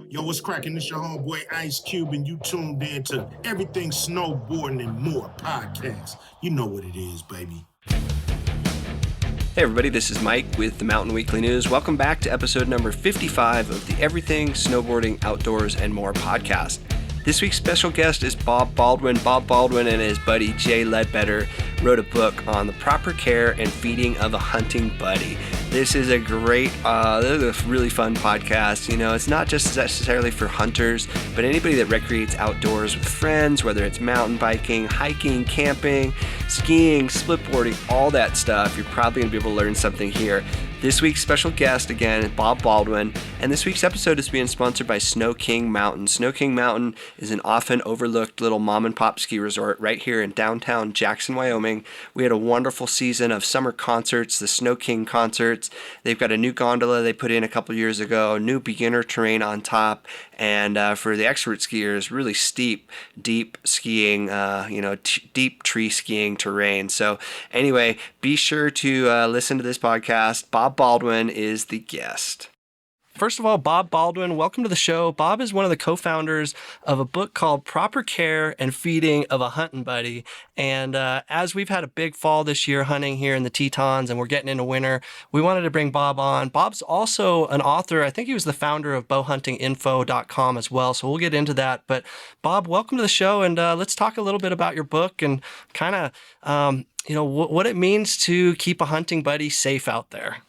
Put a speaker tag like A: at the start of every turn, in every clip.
A: Yo, what's cracking? This your homeboy Ice Cube, and you tuned in to Everything Snowboarding and More podcast. You know what it is, baby.
B: Hey everybody, this is Mike with the Mountain Weekly News. Welcome back to episode number 55 of the Everything Snowboarding, Outdoors, and More podcast. This week's special guest is Bob Baldwin. Bob Baldwin and his buddy Jay Ledbetter wrote a book on the proper care and feeding of a hunting buddy. This is a great, this is a really fun podcast. You know, it's not just necessarily for hunters, but anybody that recreates outdoors with friends, whether it's mountain biking, hiking, camping, skiing, splitboarding, all that stuff. You're probably going to be able to learn something here. This week's special guest, again, Bob Baldwin, and this week's episode is being sponsored by Snow King Mountain. Snow King Mountain is an often overlooked little mom-and-pop ski resort right here in downtown Jackson, Wyoming. We had a wonderful season of summer concerts, the Snow King concerts. They've got a new gondola they put in a couple years ago, new beginner terrain on top, and for the expert skiers, really steep, deep skiing, deep tree skiing terrain. So anyway, be sure to listen to this podcast. Bob Baldwin is the guest. First of all, Bob Baldwin, welcome to the show. Bob is one of the co-founders of a book called Proper Care and Feeding of a Huntin Buddy. And as we've had a big fall this year hunting here in the Tetons and we're getting into winter, we wanted to bring Bob on. Bob's also an author. I think he was the founder of bowhuntinginfo.com as well. So we'll get into that. But Bob, welcome to the show. And let's talk a little bit about your book and kind of, what it means to keep a hunting buddy safe out there.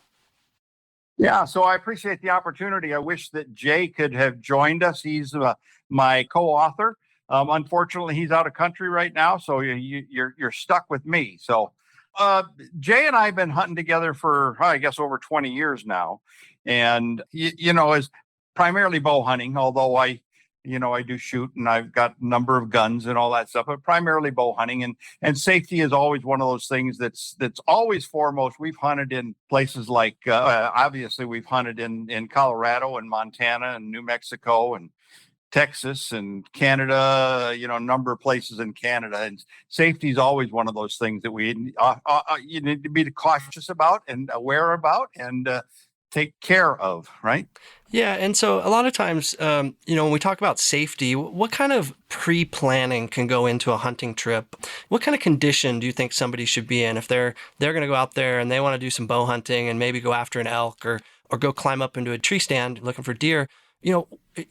C: Yeah, so I appreciate the opportunity. I wish that Jay could have joined us. He's my co-author. Unfortunately, he's out of country right now, so you're stuck with me. So Jay and I have been hunting together for, I guess, over 20 years now. And, is primarily bow hunting, although I do shoot and I've got a number of guns and all that stuff, but primarily bow hunting and safety is always one of those things that's always foremost. We've hunted in places like, obviously we've hunted in Colorado and Montana and New Mexico and Texas and Canada, a number of places in Canada, and safety is always one of those things that you need to be cautious about and aware about and take care of, right?
B: Yeah, and so a lot of times, when we talk about safety, what kind of pre-planning can go into a hunting trip? What kind of condition do you think somebody should be in if they're going to go out there and they want to do some bow hunting and maybe go after an elk or go climb up into a tree stand looking for deer?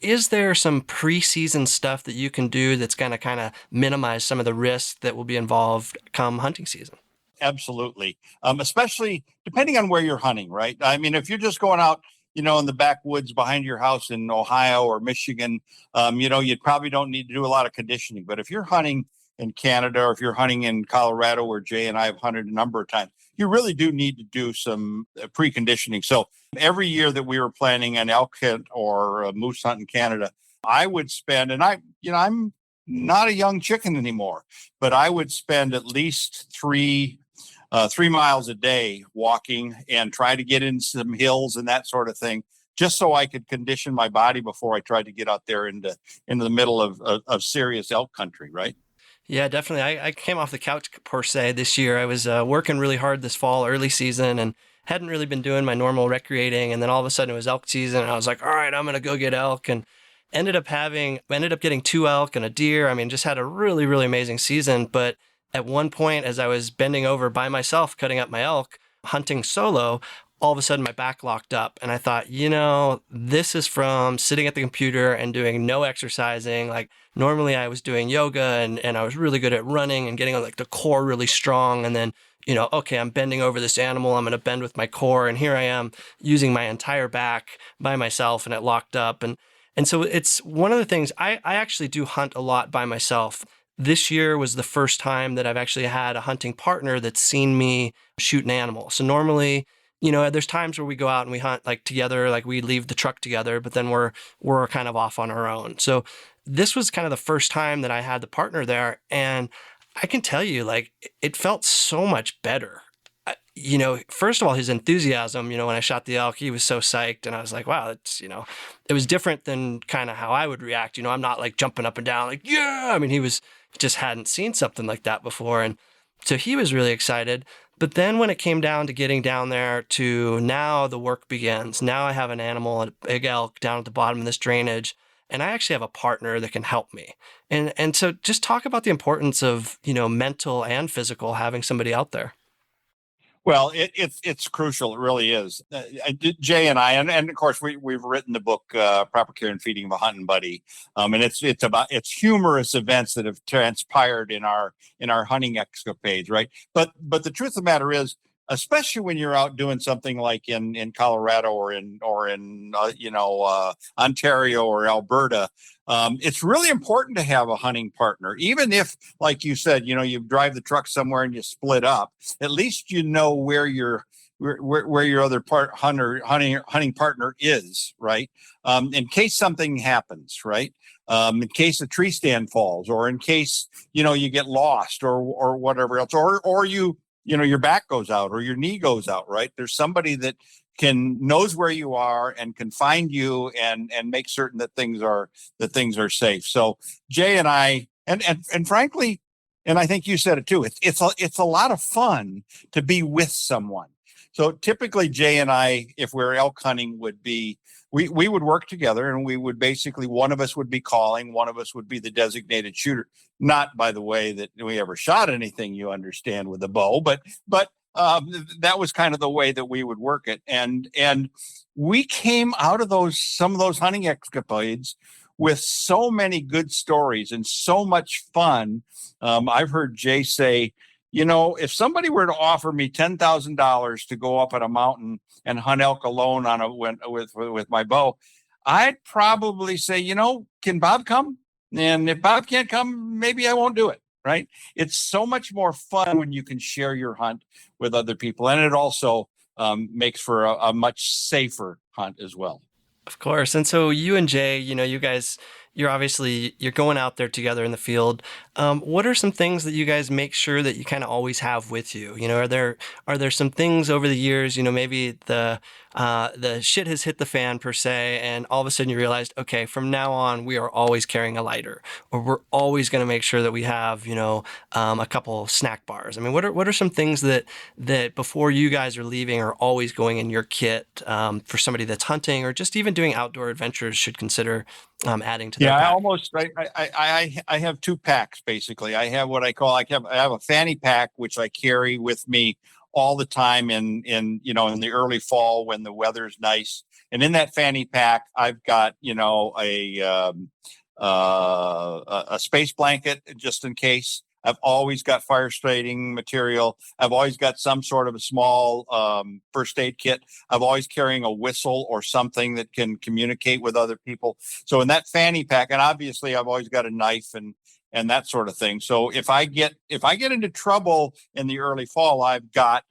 B: Is there some pre-season stuff that you can do that's going to kind of minimize some of the risks that will be involved come hunting season?
C: Absolutely. Especially depending on where you're hunting, right? I mean, if you're just going out, in the backwoods behind your house in Ohio or Michigan, you probably don't need to do a lot of conditioning. But if you're hunting in Canada or if you're hunting in Colorado, where Jay and I have hunted a number of times, you really do need to do some preconditioning. So every year that we were planning an elk hunt or a moose hunt in Canada, I would spend, and I'm not a young chicken anymore, but I would spend at least 3 miles a day walking and try to get in some hills and that sort of thing, just so I could condition my body before I tried to get out there into the middle of serious elk country, right?
B: Yeah, definitely. I came off the couch per se this year. I was working really hard this fall, early season, and hadn't really been doing my normal recreating. And then all of a sudden it was elk season, and I was like, all right, I'm going to go get elk. And ended up getting 2 elk and a deer. I mean, just had a really, really amazing season. But at one point, as I was bending over by myself, cutting up my elk, hunting solo, all of a sudden my back locked up. And I thought, this is from sitting at the computer and doing no exercising. Like normally I was doing yoga and I was really good at running and getting like the core really strong. And then, okay, I'm bending over this animal. I'm going to bend with my core. And here I am using my entire back by myself, and it locked up. And so it's one of the things I actually do hunt a lot by myself. This year was the first time that I've actually had a hunting partner that's seen me shoot an animal. So normally, there's times where we go out and we hunt like together, like we leave the truck together, but then we're kind of off on our own. So this was kind of the first time that I had the partner there. And I can tell you, like, it felt so much better. First of all, his enthusiasm, when I shot the elk, he was so psyched, and I was like, wow, it's, it was different than kind of how I would react. I'm not like jumping up and down, like, yeah. I mean, he just hadn't seen something like that before. And so he was really excited. But then when it came down to getting down there to now the work begins. Now I have an animal, a big elk down at the bottom of this drainage, and I actually have a partner that can help me. And so just talk about the importance of, mental and physical, having somebody out there.
C: Well, it's crucial. It really is. Jay and I, and of course we've written the book "Proper Care and Feeding of a Huntin Buddy," and it's humorous events that have transpired in our hunting escapades, right? But the truth of the matter is, especially when you're out doing something like in Colorado or in Ontario or Alberta. It's really important to have a hunting partner, even if, like you said, you drive the truck somewhere and you split up. At least where your other hunting partner is, right? In case something happens, right? In case a tree stand falls, or in case you get lost, or whatever else, or your back goes out or your knee goes out, right? There's somebody that knows where you are and can find you and make certain that things are safe. So Jay and I, and frankly, and I think you said it too, it's a lot of fun to be with someone. So typically Jay and I, if we're elk hunting, we would work together, and we would basically, one of us would be calling, one of us would be the designated shooter. Not, by the way, that we ever shot anything, you understand, with a bow, but that was kind of the way that we would work it. And we came out of some of those hunting escapades with so many good stories and so much fun. I've heard Jay say, if somebody were to offer me $10,000 to go up on a mountain and hunt elk alone with my bow, I'd probably say, can Bob come? And if Bob can't come, maybe I won't do it. Right? It's so much more fun when you can share your hunt with other people, and it also makes for a much safer hunt as well.
B: Of course. And so you and Jay, you guys, you're going out there together in the field. What are some things that you guys make sure that you kind of always have with you? Are there some things over the years, maybe the shit has hit the fan per se, and all of a sudden you realized, okay, from now on we are always carrying a lighter, or we're always going to make sure that we have, a couple snack bars. I mean, what are some things that before you guys are leaving are always going in your kit for somebody that's hunting or just even doing outdoor adventures should consider adding to their pack?
C: I have two packs basically. I have what I have a fanny pack, which I carry with me all the time in the early fall when the weather's nice. And in that fanny pack, I've got a space blanket just in case. I've always got fire starting material. I've always got some sort of a small first aid kit. I'm always carrying a whistle or something that can communicate with other people. So in that fanny pack, and obviously I've always got a knife and that sort of thing. So if I get into trouble in the early fall, I've got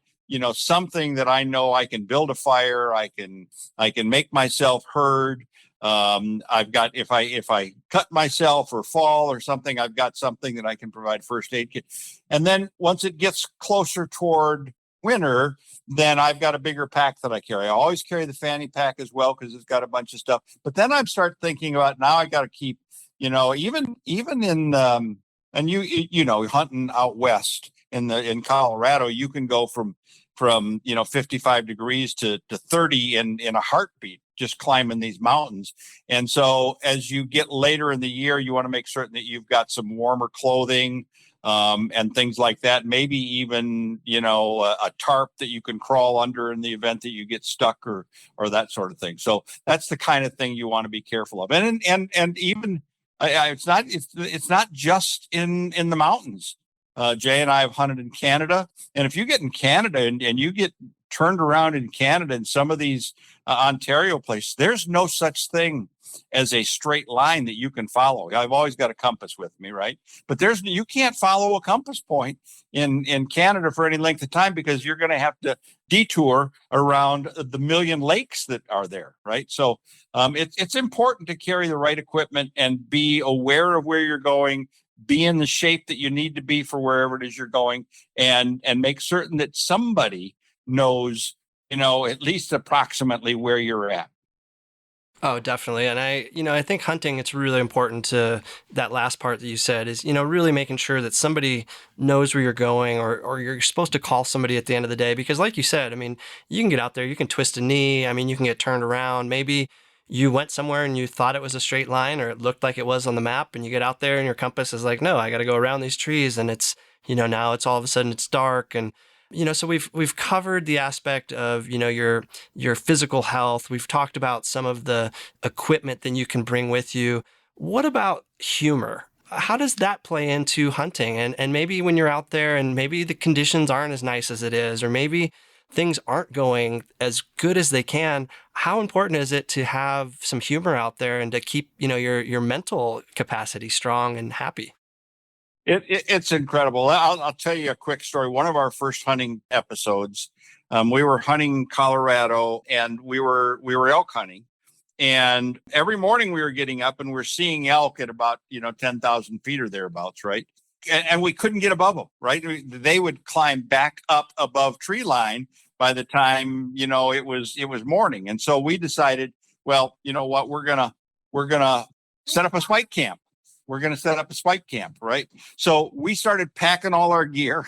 C: something that I know I can build a fire. I can make myself heard. I've got, if I cut myself or fall or something, I've got something that I can provide first aid kit. And then once it gets closer toward winter, then I've got a bigger pack that I carry. I always carry the fanny pack as well, because it's got a bunch of stuff. But then I start thinking about, now I got to keep, even in, and hunting out west in Colorado, you can go from 55 degrees to 30 in a heartbeat, just climbing these mountains. And so as you get later in the year, you want to make certain that you've got some warmer clothing and things like that. Maybe even, a tarp that you can crawl under in the event that you get stuck or that sort of thing. So that's the kind of thing you want to be careful of. And even it's not just in the mountains. Jay and I have hunted in Canada, and if you get in Canada and you get turned around in Canada in some of these Ontario places, there's no such thing as a straight line that you can follow. I've always got a compass with me, right? But you can't follow a compass point in Canada for any length of time, because you're going to have to detour around the million lakes that are there, right? So it's important to carry the right equipment and be aware of where you're going, be in the shape that you need to be for wherever it is you're going, and make certain that somebody knows, at least approximately where you're at.
B: Oh, definitely. And I think hunting, it's really important to that last part that you said is, really making sure that somebody knows where you're going, or you're supposed to call somebody at the end of the day. Because like you said, you can get out there, you can twist a knee. You can get turned around. Maybe you went somewhere and you thought it was a straight line, or it looked like it was on the map, and you get out there and your compass is like, no, I got to go around these trees. And it's, now it's all of a sudden it's dark. And so we've covered the aspect of, your physical health. We've talked about some of the equipment that you can bring with you. What about humor? How does that play into hunting? And maybe when you're out there and maybe the conditions aren't as nice as it is, or maybe things aren't going as good as they can, how important is it to have some humor out there and to keep, your mental capacity strong and happy?
C: It's incredible. I'll tell you a quick story. One of our first hunting episodes, we were hunting Colorado, and we were elk hunting. And every morning we were getting up and we're seeing elk at about 10,000 feet or thereabouts, right? And we couldn't get above them, right? They would climb back up above tree line by the time it was morning. And so we decided, well, you know what, we're gonna set up a spike camp. We're going to set up a spike camp, right? So we started packing all our gear,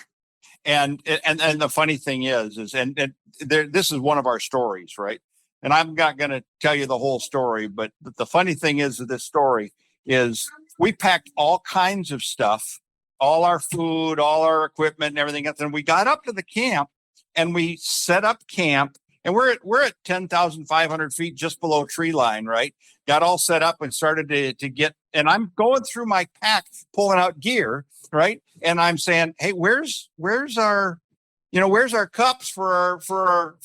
C: and the funny thing is this is one of our stories, right? And I'm not going to tell you the whole story, but the funny thing is that this story is we packed all kinds of stuff, all our food, all our equipment, and everything else. And we got up to the camp, and we set up camp, and we're at 10,500 feet, just below tree line, right? Got all set up and started to get, and I'm going through my pack, pulling out gear, right? And I'm saying, hey, where's our cups for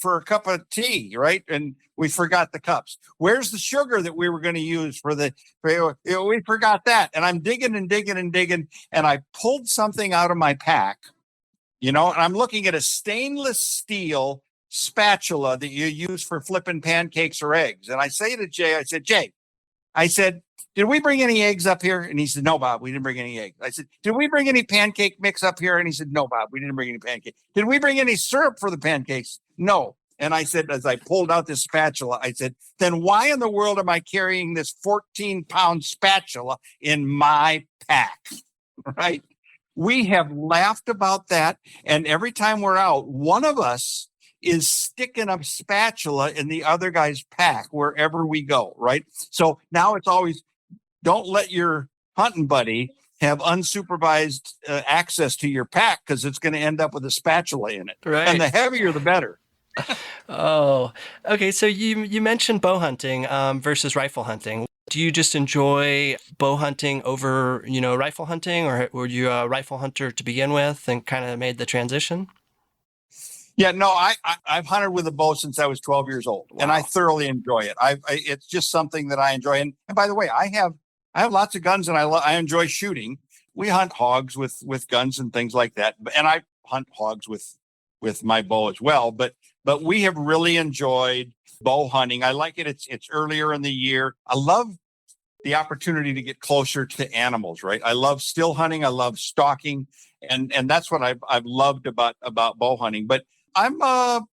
C: a cup of tea, right? And we forgot the cups. Where's the sugar that we were going to use we forgot that. And I'm digging and digging and digging, and I pulled something out of my pack, and I'm looking at a stainless steel spatula that you use for flipping pancakes or eggs. And I say to Jay, I said, did we bring any eggs up here? And he said, no, Bob, we didn't bring any eggs. I said, did we bring any pancake mix up here? And he said, no, Bob, we didn't bring any pancake. Did we bring any syrup for the pancakes? No. And I said, as I pulled out this spatula, I said, then why in the world am I carrying this 14-pound spatula in my pack? Right? We have laughed about that. And every time we're out, one of us is sticking a spatula in the other guy's pack wherever we go, right? So now it's always, don't let your hunting buddy have unsupervised access to your pack, because it's going to end up with a spatula in it.
B: Right.
C: And the heavier, the better.
B: Oh, okay. So you mentioned bow hunting versus rifle hunting. Do you just enjoy bow hunting over, rifle hunting, or were you a rifle hunter to begin with and kind of made the transition?
C: Yeah, no, I've hunted with a bow since I was 12 years old, and I thoroughly enjoy it. It's just something that I enjoy. And by the way, I have lots of guns, and I enjoy shooting. We hunt hogs with guns and things like that, and I hunt hogs with my bow as well. But we have really enjoyed bow hunting. I like it. It's earlier in the year. I love the opportunity to get closer to animals, right? I love still hunting. I love stalking, and that's what I've loved about bow hunting. But I'm a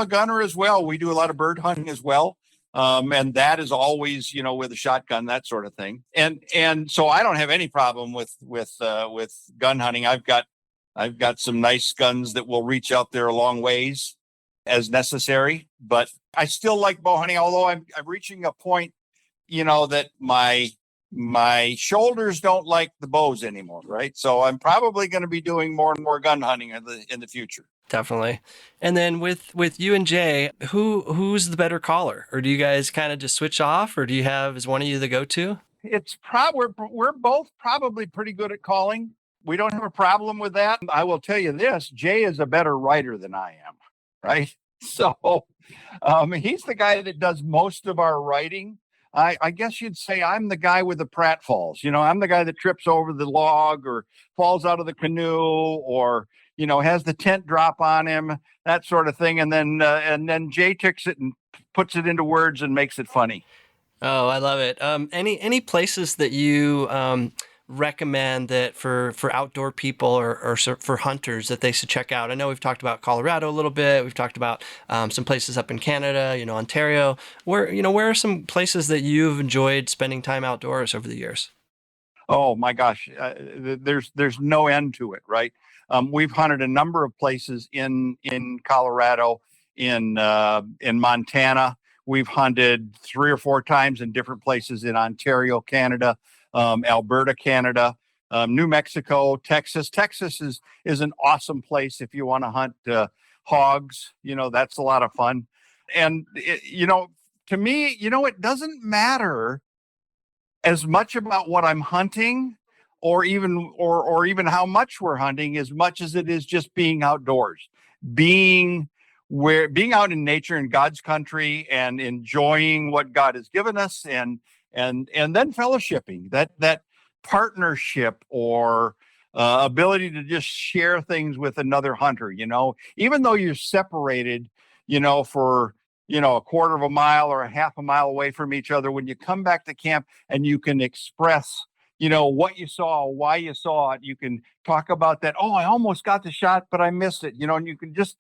C: gunner as well. We do a lot of bird hunting as well. And that is always, with a shotgun, that sort of thing. And so I don't have any problem with gun hunting. I've got some nice guns that will reach out there a long ways as necessary, but I still like bow hunting, although I'm reaching a point, that my shoulders don't like the bows anymore, right? So I'm probably going to be doing more and more gun hunting in the future. Definitely.
B: And then with you and Jay, who's the better caller? Or do you guys kind of just switch off, or is one of you the go-to?
C: It's we're both probably pretty good at calling. We don't have a problem with that. I will tell you this, Jay is a better writer than I am, right? So he's the guy that does most of our writing. I guess you'd say I'm the guy with the pratfalls. I'm the guy that trips over the log or falls out of the canoe, or, has the tent drop on him, that sort of thing. And then Jay takes it and puts it into words and makes it funny.
B: Oh, I love it. Any places that you recommend that for outdoor people or for hunters that they should check out? I know we've talked about Colorado a little bit. We've talked about some places up in Canada, Ontario. Where are some places that you've enjoyed spending time outdoors over the years?
C: Oh my gosh, there's no end to it, right? We've hunted a number of places in Colorado, in Montana. We've hunted 3 or 4 times in different places in Ontario, Canada, Alberta, Canada, New Mexico, Texas. Texas is an awesome place if you want to hunt hogs. That's a lot of fun. And to me, it doesn't matter as much about what I'm hunting or even how much we're hunting, as much as it is just being outdoors, being out in nature in God's country and enjoying what God has given us, and then fellowshipping, that partnership or ability to just share things with another hunter, even though you're separated, for a quarter of a mile or a half a mile away from each other. When you come back to camp and you can express, what you saw, why you saw it, you can talk about that. Oh, I almost got the shot, but I missed it, and you can just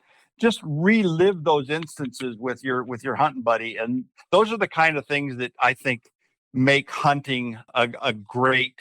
C: relive those instances with your hunting buddy. And those are the kind of things that I think make hunting a great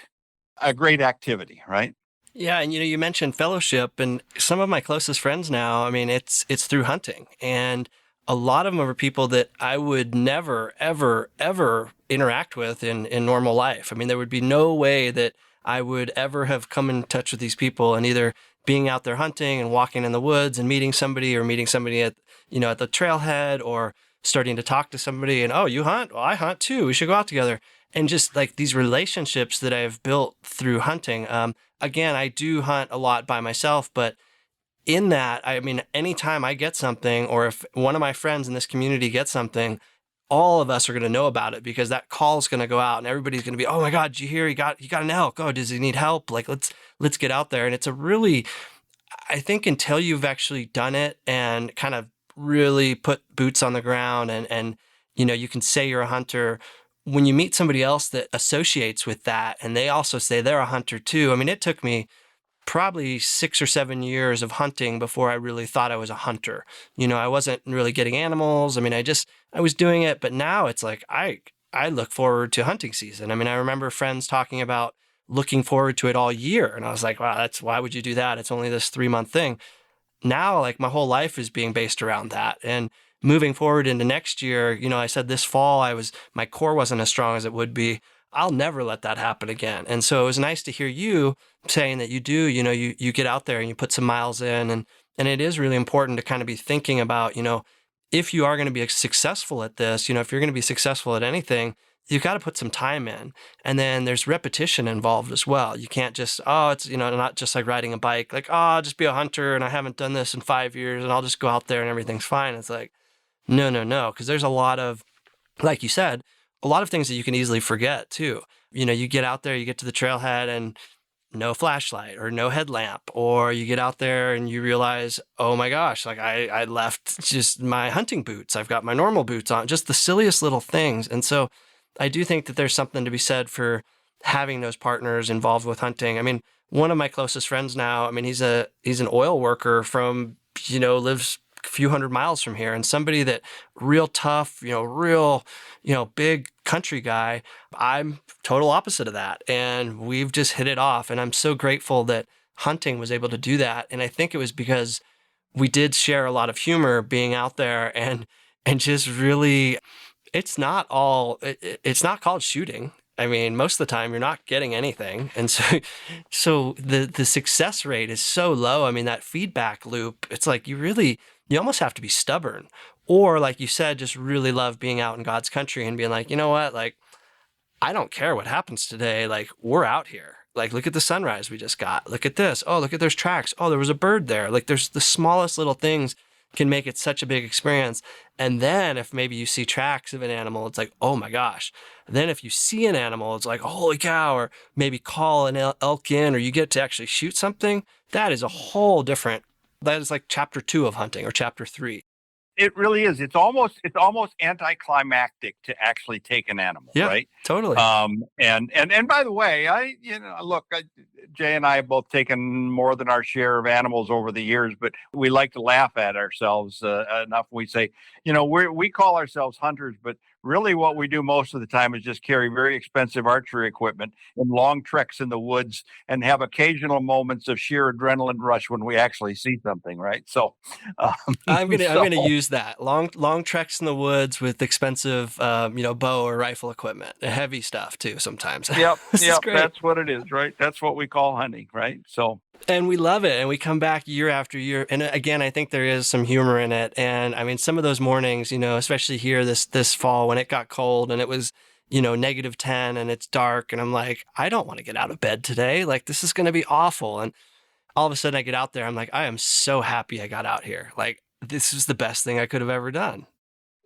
C: activity, right?
B: Yeah, and you mentioned fellowship, and some of my closest friends now, I mean, it's through hunting, and a lot of them are people that I would never, ever, ever interact with in normal life. I mean, there would be no way that I would ever have come in touch with these people, and either being out there hunting and walking in the woods and meeting somebody, or meeting somebody at the trailhead, or starting to talk to somebody and, oh, you hunt? Well, I hunt too. We should go out together. And just like these relationships that I've built through hunting. Again, I do hunt a lot by myself, but in that, I mean, anytime I get something, or if one of my friends in this community gets something, all of us are going to know about it, because that call is going to go out and everybody's going to be, oh my God, did you hear he got an elk? Oh, does he need help? Like, let's get out there. And it's I think until you've actually done it and kind of really put boots on the ground and you can say you're a hunter, when you meet somebody else that associates with that and they also say they're a hunter too. I mean, it took me probably 6 or 7 years of hunting before I really thought I was a hunter. I wasn't really getting animals. I mean, I was doing it, but now it's like, I look forward to hunting season. I mean, I remember friends talking about looking forward to it all year. And I was like, wow, why would you do that? It's only this 3-month thing. Now, like, my whole life is being based around that. And moving forward into next year, I said this fall, my core wasn't as strong as it would be. I'll never let that happen again. And so it was nice to hear you saying that you do, you get out there and you put some miles in, and it is really important to kind of be thinking about, if you are going to be successful at this, if you're going to be successful at anything, you've got to put some time in. And then there's repetition involved as well. You can't just, it's, not just like riding a bike, like, I'll just be a hunter and I haven't done this in 5 years and I'll just go out there and everything's fine. It's like, no. Because there's a lot of, like you said, a lot of things that you can easily forget too. You get out there, you get to the trailhead and no flashlight or no headlamp, or you get out there and you realize, oh my gosh, like I left just my hunting boots. I've got my normal boots on, just the silliest little things. And so I do think that there's something to be said for having those partners involved with hunting. I mean, one of my closest friends now, I mean, he's an oil worker from, lives a few hundred miles from here, and somebody that real tough, big country guy. I'm total opposite of that. And we've just hit it off. And I'm so grateful that hunting was able to do that. And I think it was because we did share a lot of humor being out there and just really, it's not called shooting. I mean, most of the time you're not getting anything. And so the success rate is so low. I mean, that feedback loop, it's like you almost have to be stubborn. Or like you said, just really love being out in God's country and being like, you know what, like, I don't care what happens today. Like, we're out here. Like, look at the sunrise we just got. Look at this. Oh, look at there's tracks. Oh, there was a bird there. Like, there's the smallest little things can make it such a big experience. And then if maybe you see tracks of an animal, it's like, oh my gosh. Then if you see an animal, it's like, holy cow, or maybe call an elk in, or you get to actually shoot something. That is a whole different, that is like chapter 2 of hunting, or chapter 3.
C: It really is. It's almost anticlimactic to actually take an animal,
B: Yeah,
C: right?
B: totally.
C: And by the way, Jay and I have both taken more than our share of animals over the years, but we like to laugh at ourselves enough. We say, we call ourselves hunters, but really what we do most of the time is just carry very expensive archery equipment in long treks in the woods and have occasional moments of sheer adrenaline rush when we actually see something, right? So
B: I'm gonna use that long treks in the woods with expensive bow or rifle equipment, heavy stuff too sometimes.
C: Yep,
B: This is great.
C: that's what it is, right? That's what we call hunting, right? So
B: And we love it, and we come back year after year. And again, I think there is some humor in it. And I mean, some of those mornings, especially here this fall when it got cold and it was -10 and it's dark, and I'm like, I don't want to get out of bed today. Like, this is going to be awful. And all of a sudden I get out there, I'm like, I am so happy I got out here. Like, this is the best thing I could have ever done.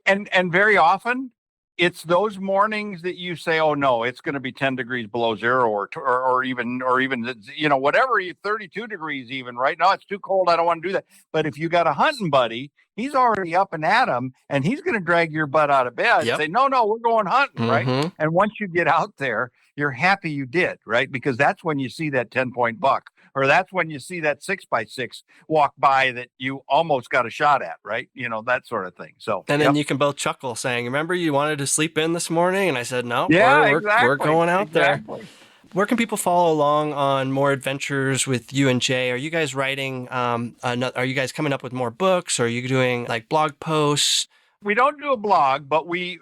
C: and very often it's those mornings that you say, oh no, it's going to be 10 degrees below zero or even whatever, 32 degrees even right now. It's too cold. I don't want to do that. But if you got a hunting buddy, he's already up and at 'em, and he's going to drag your butt out of bed and say, no, we're going hunting. Right. And once you get out there, you're happy you did. Right. Because that's when you see that 10-point buck, or that's when you see that 6x6 walk by that you almost got a shot at, right? That sort of thing. So,
B: and then you can both chuckle saying, remember you wanted to sleep in this morning? And I said, no,
C: exactly.
B: we're going out there. Where can people follow along on more adventures with you and Jay? Are you guys writing, are you guys coming up with more books? Or are you doing like blog posts?
C: We don't do a blog, but we've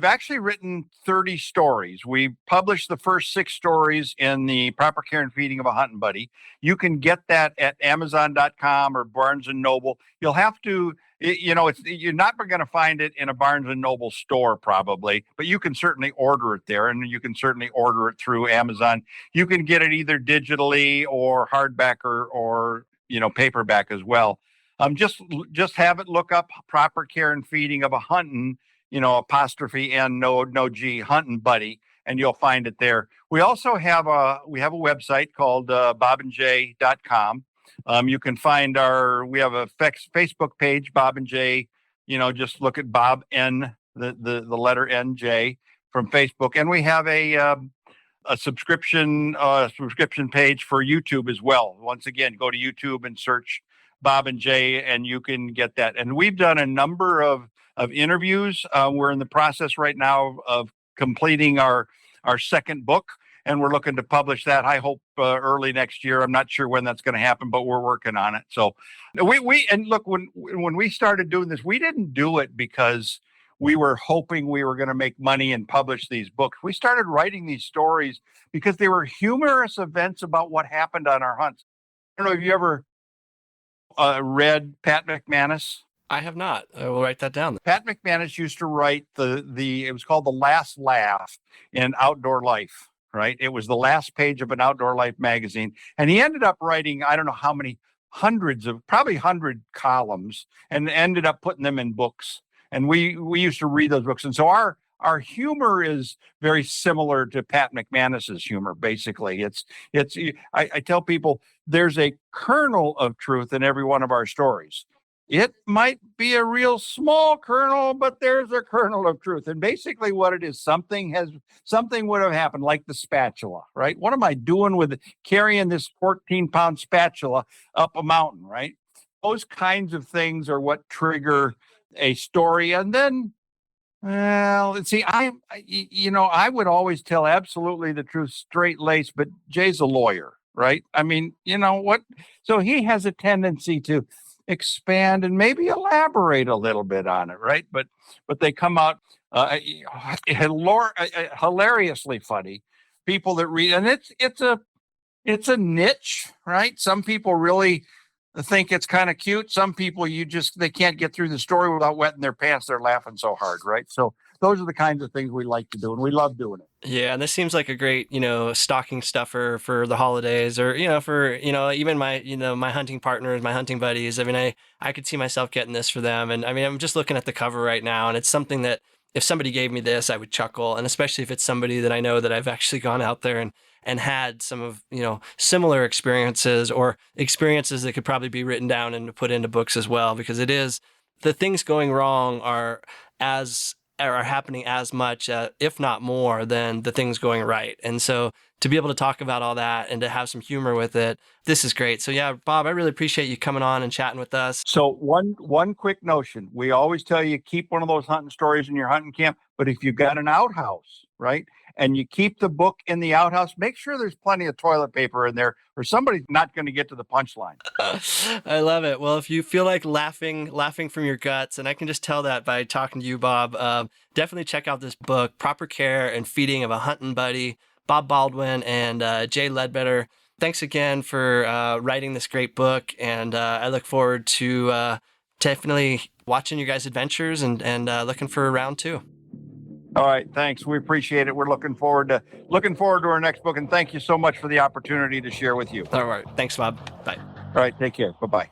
C: actually written 30 stories. We published the first 6 stories in the Proper Care and Feeding of a Huntin Buddy. You can get that at Amazon.com or Barnes and Noble. You'll have to, you're not going to find it in a Barnes and Noble store probably, but you can certainly order it there, and you can certainly order it through Amazon. You can get it either digitally or hardback or paperback as well. Just have it look up Proper Care and Feeding of a Huntin, apostrophe N, no G, Huntin Buddy, and you'll find it there. We also have a website called bobandjay.com. You can find we have a Facebook page, Bob and Jay, just look at Bob N, the letter NJ from Facebook. And we have a subscription page for YouTube as well. Once again, go to YouTube and search Bob and Jay, and you can get that. And we've done a number of interviews. We're in the process right now of completing our second book, and we're looking to publish that, I hope, early next year. I'm not sure when that's going to happen, but we're working on it. So and look, when we started doing this, we didn't do it because we were hoping we were going to make money and publish these books. We started writing these stories because they were humorous events about what happened on our hunts. I don't know if you ever read Pat McManus.
B: I have not. I will write that down.
C: Pat McManus used to write it was called The Last Laugh in Outdoor Life, right? It was the last page of an Outdoor Life magazine. And he ended up writing, I don't know how many, probably 100 columns, and ended up putting them in books. And we used to read those books. And so our humor is very similar to Pat McManus's humor. Basically, I tell people there's a kernel of truth in every one of our stories. It might be a real small kernel, but there's a kernel of truth. And basically what it is, something would have happened, like the spatula, right? What am I doing with carrying this 14-pound spatula up a mountain, right? Those kinds of things are what trigger a story. And then, well, see, I would always tell absolutely the truth, straight lace, but Jay's a lawyer, right? I mean, what? So he has a tendency to expand and maybe elaborate a little bit on it, right? But they come out hilariously funny. People that read, and it's a niche, right? Some people really think it's kind of cute. Some people they can't get through the story without wetting their pants. They're laughing so hard, right? So those are the kinds of things we like to do, and we love doing it.
B: Yeah, and this seems like a great, stocking stuffer for the holidays, or for even my my hunting partners, my hunting buddies. I mean, I could see myself getting this for them, and I mean, I'm just looking at the cover right now, and it's something that if somebody gave me this, I would chuckle, and especially if it's somebody that I know that I've actually gone out there and had some of similar experiences, or experiences that could probably be written down and put into books as well, because it is
D: the things going wrong are happening as much, if not more, than the things going right. And so to be able to talk about all that and to have some humor with it, this is great. So yeah, Bob, I really appreciate you coming on and chatting with us.
C: So one quick notion. We always tell you, keep one of those hunting stories in your hunting camp, but if you've got an outhouse, right, and you keep the book in the outhouse, make sure there's plenty of toilet paper in there, or somebody's not going to get to the punchline.
D: I love it. Well, if you feel like laughing from your guts, and I can just tell that by talking to you, Bob, definitely check out this book, Proper Care and Feeding of a Huntin Buddy, Bob Baldwin and Jay Ledbetter. Thanks again for writing this great book, and I look forward to definitely watching your guys' adventures and looking for round 2.
C: All right, thanks. We appreciate it. We're looking forward to our next book, and thank you so much for the opportunity to share with you.
D: All right, thanks, Bob. Bye.
C: All right, take care. Bye-bye.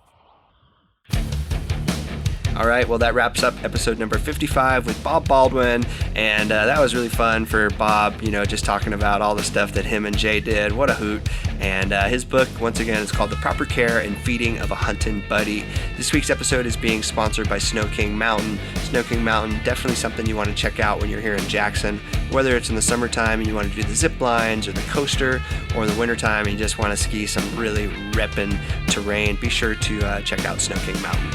B: All right, well, that wraps up episode number 55 with Bob Baldwin, and that was really fun for Bob, just talking about all the stuff that him and Jay did. What a hoot. And his book, once again, is called The Proper Care and Feeding of a Huntin Buddy. This week's episode is being sponsored by Snow King Mountain. Snow King Mountain, definitely something you want to check out when you're here in Jackson, whether it's in the summertime and you want to do the zip lines or the coaster, or in the wintertime and you just want to ski some really reppin' terrain. Be sure to check out Snow King Mountain.